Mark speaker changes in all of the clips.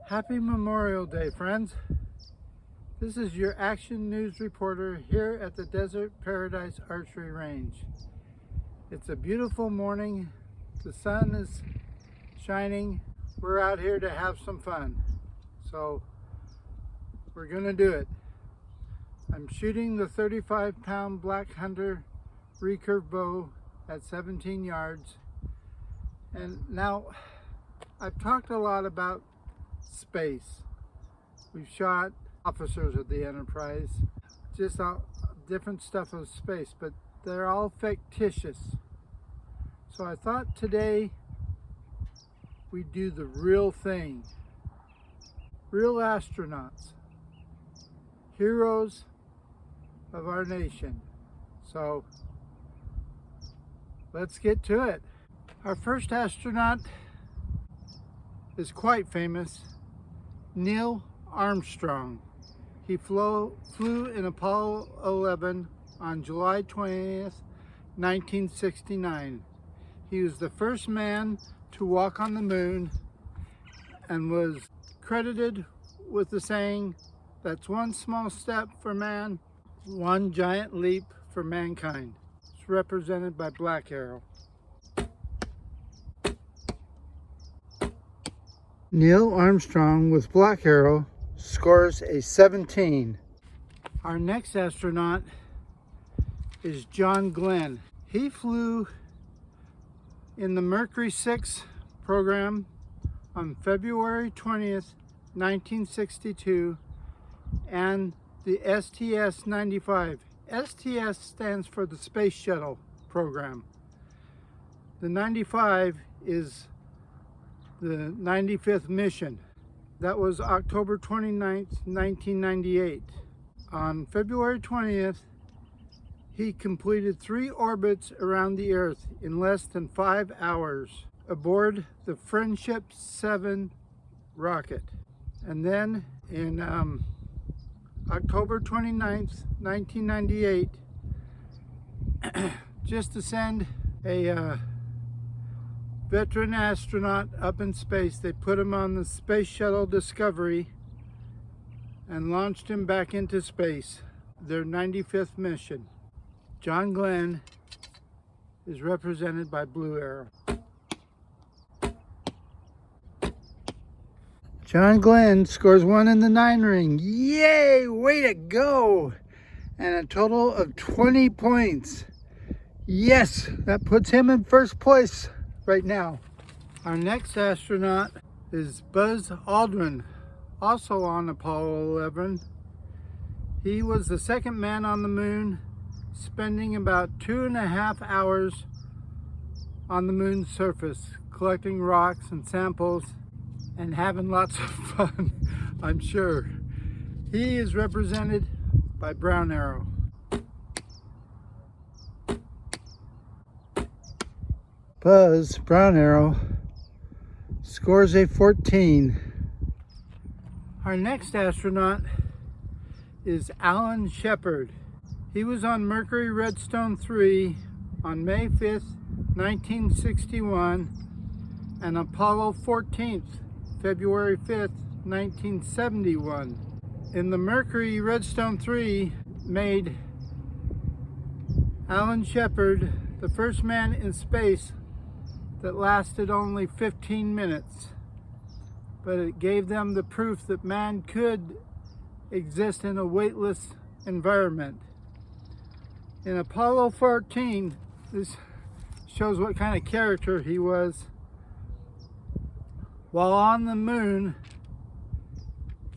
Speaker 1: Happy Memorial Day, friends. This is your Action News reporter here at the Desert Paradise Archery Range. It's a beautiful morning. The sun is shining. We're out here to have some fun. So we're gonna do it. I'm shooting the 35-pound Black Hunter recurve bow at 17 yards. And now, I've talked a lot about space. We've shot officers of the Enterprise, just all different stuff of space, but they're all fictitious. So I thought today we'd do the real thing. Real astronauts, heroes of our nation. So let's get to it. Our first astronaut is quite famous, Neil Armstrong. He flew in Apollo 11 on July 20th, 1969. He was the first man to walk on the moon and was credited with the saying, "That's one small step for man, one giant leap for mankind." It's represented by Black Arrow. Neil Armstrong with Black Arrow scores a 17. Our next astronaut is John Glenn. He flew in the Mercury 6 program on February 20th, 1962, and the STS-95. STS stands for the Space Shuttle program. The 95 is the 95th mission. That was October 29th, 1998. On February 20th, he completed 3 orbits around the Earth in less than 5 hours aboard the Friendship 7 rocket. And then in October 29th, 1998, just to send a veteran astronaut up in space, they put him on the Space Shuttle Discovery and launched him back into space, their 95th mission. John Glenn is represented by Blue Arrow. John Glenn scores 1 in the 9 ring. Yay, way to go! And a total of 20 points. Yes, that puts him in first place right now. Our next astronaut is Buzz Aldrin, also on Apollo 11. He was the second man on the moon, spending about 2.5 hours on the moon's surface, collecting rocks and samples and having lots of fun, I'm sure. He is represented by Brown Arrow. Buzz Brown Arrow scores a 14. Our next astronaut is Alan Shepard. He was on Mercury Redstone 3 on May 5th, 1961, and Apollo 14th, February 5th, 1971. In the Mercury Redstone 3 made Alan Shepard the first man in space that lasted only 15 minutes. But it gave them the proof that man could exist in a weightless environment. In Apollo 14, this shows what kind of character he was. While on the moon,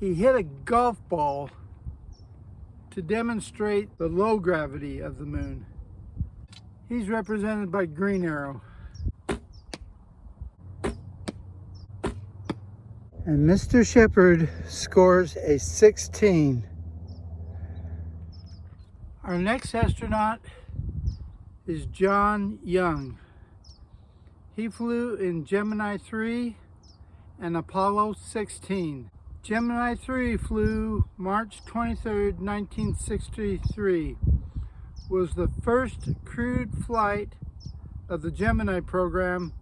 Speaker 1: he hit a golf ball to demonstrate the low gravity of the moon. He's represented by Green Arrow. And Mr. Shepard scores a 16. Our next astronaut is John Young. He flew in Gemini 3 and Apollo 16. Gemini 3 flew March 23rd, 1963. Was the first crewed flight of the Gemini program,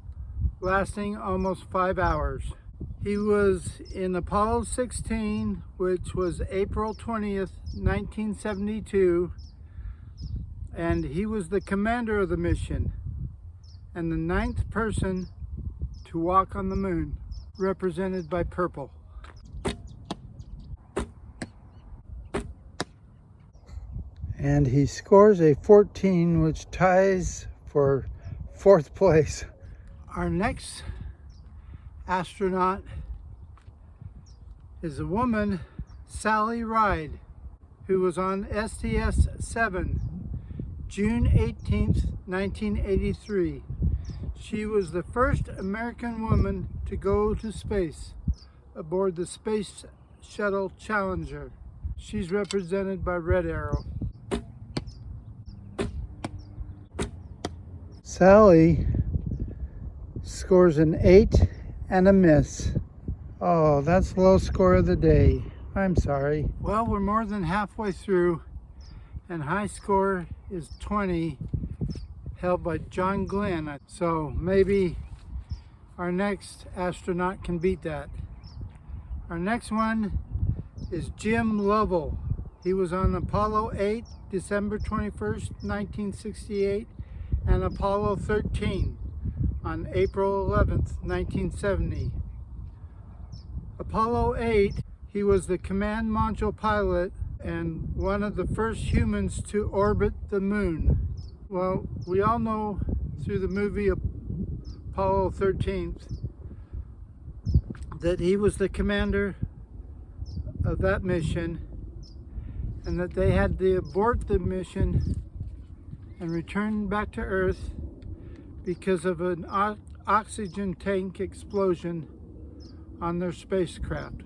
Speaker 1: lasting almost 5 hours. He was in Apollo 16, which was April 20th, 1972, and he was the commander of the mission and the 9th person to walk on the moon, represented by purple. And he scores a 14, which ties for 4th place. Our next astronaut is a woman, Sally Ride, who was on STS-7, June 18th, 1983. She was the first American woman to go to space aboard the Space Shuttle Challenger. She's represented by red arrow. Sally scores an 8 and a miss. Oh, that's the low score of the day. I'm sorry. Well, we're more than halfway through, and high score is 20, held by John Glenn. So maybe our next astronaut can beat that. Our next one is Jim Lovell. He was on Apollo 8, December 21st, 1968, and Apollo 13 on April 11th, 1970. Apollo 8, he was the command module pilot and one of the first humans to orbit the moon. Well, we all know through the movie Apollo 13 that he was the commander of that mission and that they had to abort the mission and return back to Earth because of an oxygen tank explosion on their spacecraft.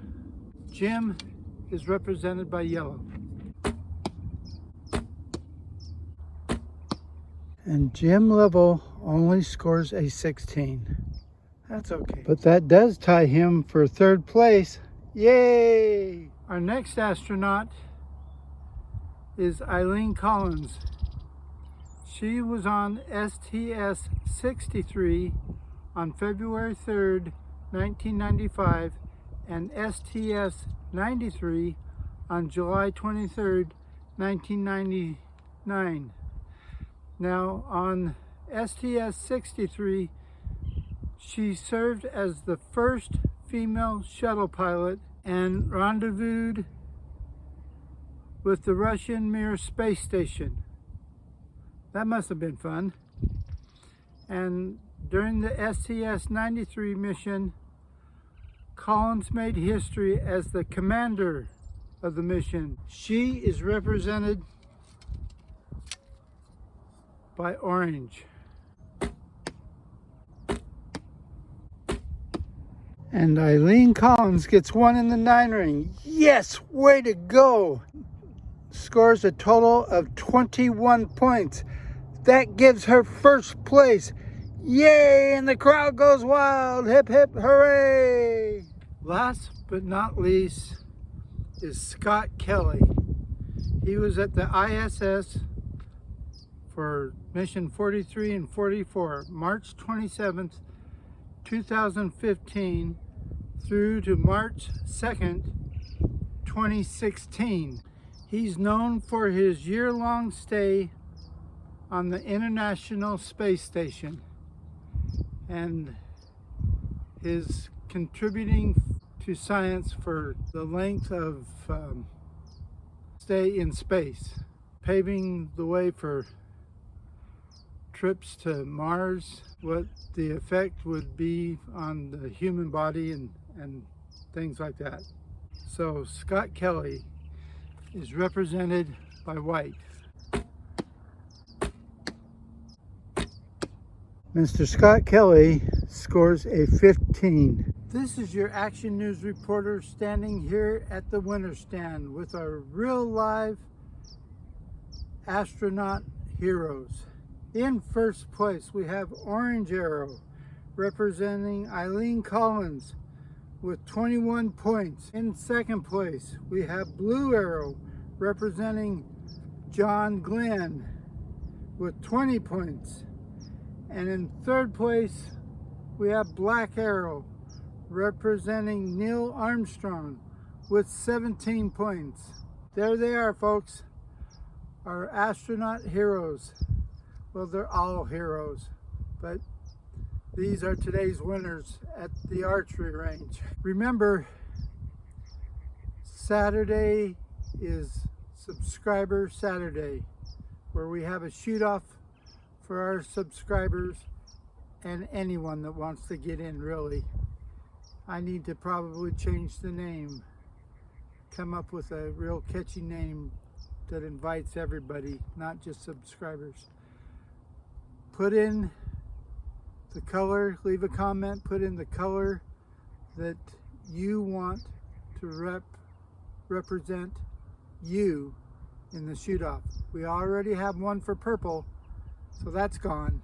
Speaker 1: Jim is represented by yellow. And Jim Lovell only scores a 16. That's okay. But that does tie him for 3rd place. Yay! Our next astronaut is Eileen Collins. She was on STS-63 on February 3rd, 1995, and STS-93 on July 23rd, 1999. Now, on STS-63, she served as the first female shuttle pilot and rendezvoused with the Russian Mir space station. That must have been fun. And during the STS-93 mission, Collins made history as the commander of the mission. She is represented by orange. And Eileen Collins gets 1 in the 9 ring. Yes, way to go! Scores a total of 21 points. That gives her 1st place. Yay! And the crowd goes wild. Hip, hip, hooray! Last but not least is Scott Kelly. He was at the ISS for mission 43 and 44, March 27th, 2015 through to March 2nd, 2016. He's known for his year-long stay on the International Space Station and his contributing to science for the length of stay in space, paving the way for trips to Mars, what the effect would be on the human body and things like that. So Scott Kelly is represented by white. Mr. Scott Kelly scores a 15. This is your Action News reporter standing here at the winter stand with our real live astronaut heroes. In 1st place, we have Orange Arrow representing Eileen Collins with 21 points. In 2nd place, we have Blue Arrow representing John Glenn with 20 points. And in 3rd place, we have Black Arrow representing Neil Armstrong with 17 points. There they are, folks. Our astronaut heroes. Well, they're all heroes, but these are today's winners at the archery range. Remember, Saturday is Subscriber Saturday, where we have a shoot-off for our subscribers and anyone that wants to get in, really. I need to probably change the name, come up with a real catchy name that invites everybody, not just subscribers. Put in the color, leave a comment, put in the color that you want to represent you in the shoot-off. We already have one for purple, so that's gone.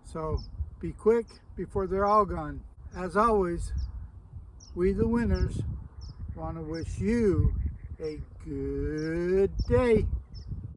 Speaker 1: So be quick before they're all gone. As always, we the winners want to wish you a good day.